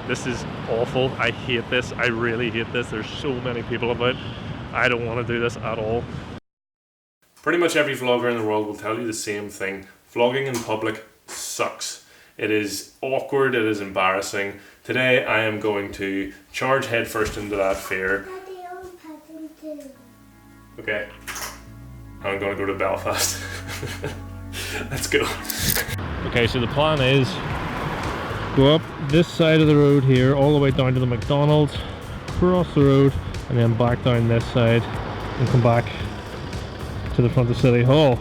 This is awful. I hate this. I really hate this. There's so many people about. I don't want to do this at all. Pretty much every vlogger in the world will tell you the same thing. Vlogging in public sucks. It is awkward. It is embarrassing. Today I am going to charge headfirst into that fear. Okay. I'm going to go to Belfast. Let's go. Okay, so the plan is go up this side of the road here, all the way down to the McDonald's, cross the road, and then back down this side and come back to the front of City Hall.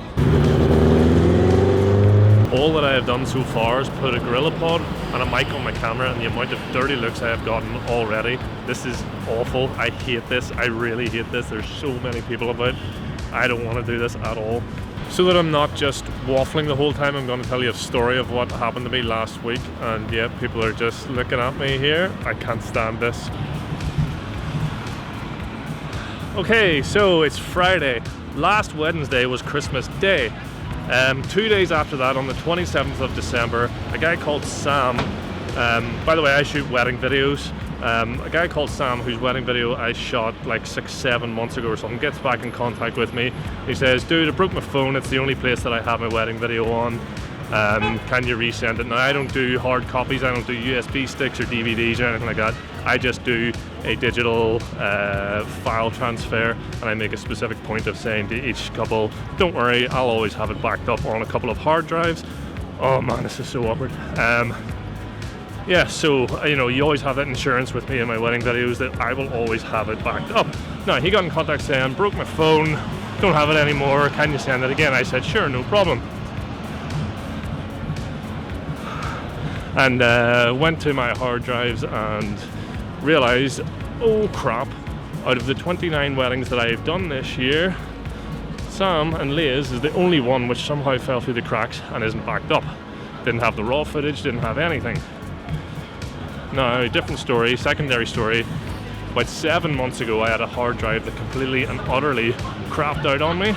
All that I have done so far is put a gorilla pod and a mic on my camera, and the amount of dirty looks I have gotten already. This is awful. I hate this. I really hate this. There's so many people about. I don't want to do this at all. So that I'm not just waffling the whole time, I'm going to tell you a story of what happened to me last week. And yeah, people are just looking at me here. I can't stand this. Okay, so it's Friday. Last Wednesday was Christmas Day. 2 days after that, on the 27th of December, a guy called Sam, by the way, I shoot wedding videos. A guy called Sam, whose wedding video I shot like 6-7 months ago or something, gets back in contact with me. He says, dude, I broke my phone. It's the only place that I have my wedding video on. Can you resend it? Now, I don't do hard copies. I don't do USB sticks or DVDs or anything like that. I just do a digital file transfer, and I make a specific point of saying to each couple, don't worry, I'll always have it backed up on a couple of hard drives. Oh man, this is so awkward. Yeah, so, you know, you always have that insurance with me in my wedding videos that I will always have it backed up. Now, he got in contact saying, broke my phone, don't have it anymore, can you send it again? I said, sure, no problem. And went to my hard drives and realized, oh crap, out of the 29 weddings that I've done this year, Sam and Liz is the only one which somehow fell through the cracks and isn't backed up. Didn't have the raw footage, didn't have anything. Now, different story, secondary story. About 7 months ago, I had a hard drive that completely and utterly crapped out on me.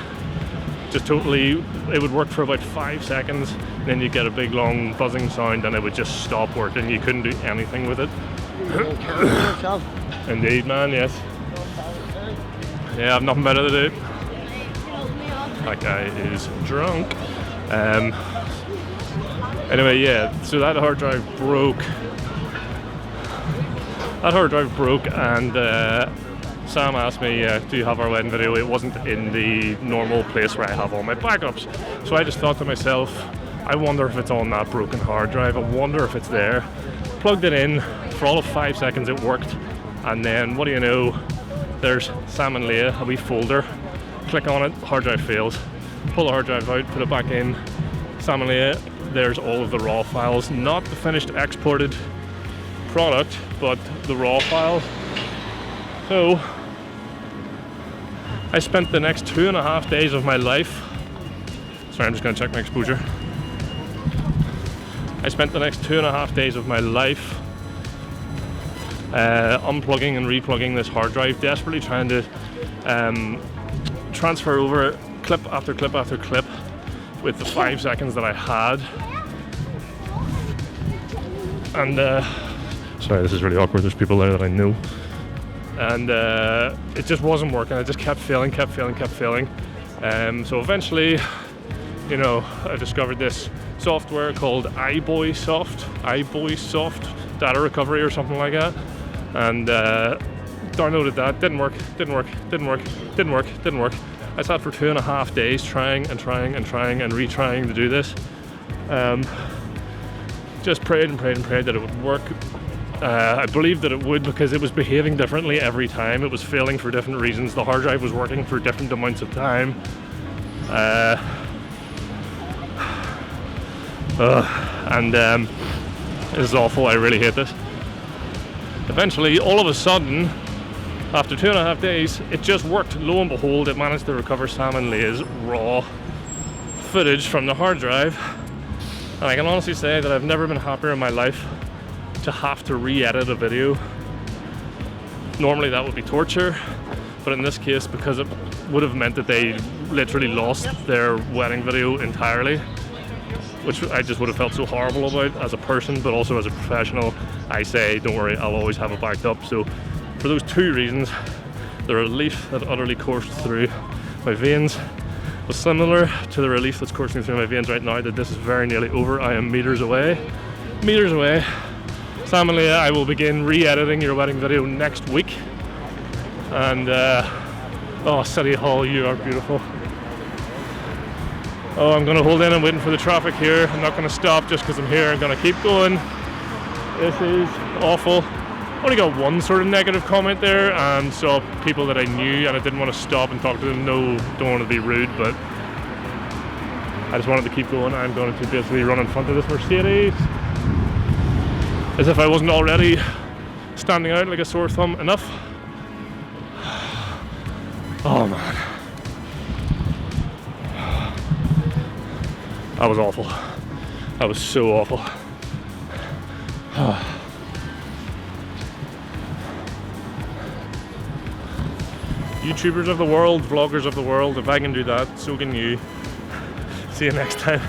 Just totally, it would work for about 5 seconds, and then you'd get a big long buzzing sound and it would just stop working. You couldn't do anything with it. Indeed, man, yes. Yeah, I've nothing better to do. That guy is drunk. Anyway, yeah, so that hard drive broke. And Sam asked me, do you have our wedding video? It wasn't in the normal place where I have all my backups. So I just thought to myself, I wonder if it's on that broken hard drive. I wonder if it's there. Plugged it in. For all of 5 seconds it worked. And then, what do you know, there's Sam and Leah, a wee folder. Click on it, hard drive fails. Pull the hard drive out, put it back in. Sam and Leah, there's all of the raw files. Not the finished exported product, but the raw file. So I spent the next 2.5 days of my life, sorry, I'm just going to check my exposure. I spent the next 2.5 days of my life unplugging and replugging this hard drive, desperately trying to transfer over clip after clip after clip with the 5 seconds that I had. And sorry, this is really awkward, there's people there that I know. And it just wasn't working. I just kept failing. So eventually, you know, I discovered this software called iBoySoft data recovery or something like that, and downloaded that. Didn't work. I sat for 2.5 days trying and retrying to do this. Just prayed that it would work. I believed that it would because it was behaving differently every time. It was failing for different reasons. The hard drive was working for different amounts of time. This is awful. I really hate this. Eventually, all of a sudden, after 2.5 days, it just worked. Lo and behold, it managed to recover Sam and Leah's raw footage from the hard drive. And I can honestly say that I've never been happier in my life to have to re-edit a video. Normally that would be torture, but in this case, because it would have meant that they literally lost their wedding video entirely, which I just would have felt so horrible about as a person, but also as a professional. I say, don't worry, I'll always have it backed up. So for those two reasons, the relief that utterly coursed through my veins was similar to the relief that's coursing through my veins right now that this is very nearly over. I am meters away. Sam and Leah, I will begin re-editing your wedding video next week. And oh, City Hall, you are beautiful. Oh, I'm gonna hold in and waiting for the traffic here. I'm not gonna stop just because I'm here. I'm gonna keep going. This is awful. Only got one sort of negative comment there and saw people that I knew and I didn't want to stop and talk to them. No, don't want to be rude, but I just wanted to keep going. I'm going to basically run in front of this Mercedes as if I wasn't already standing out like a sore thumb enough. Oh man. That was awful. That was so awful. YouTubers of the world, vloggers of the world, if I can do that, so can you. See you next time.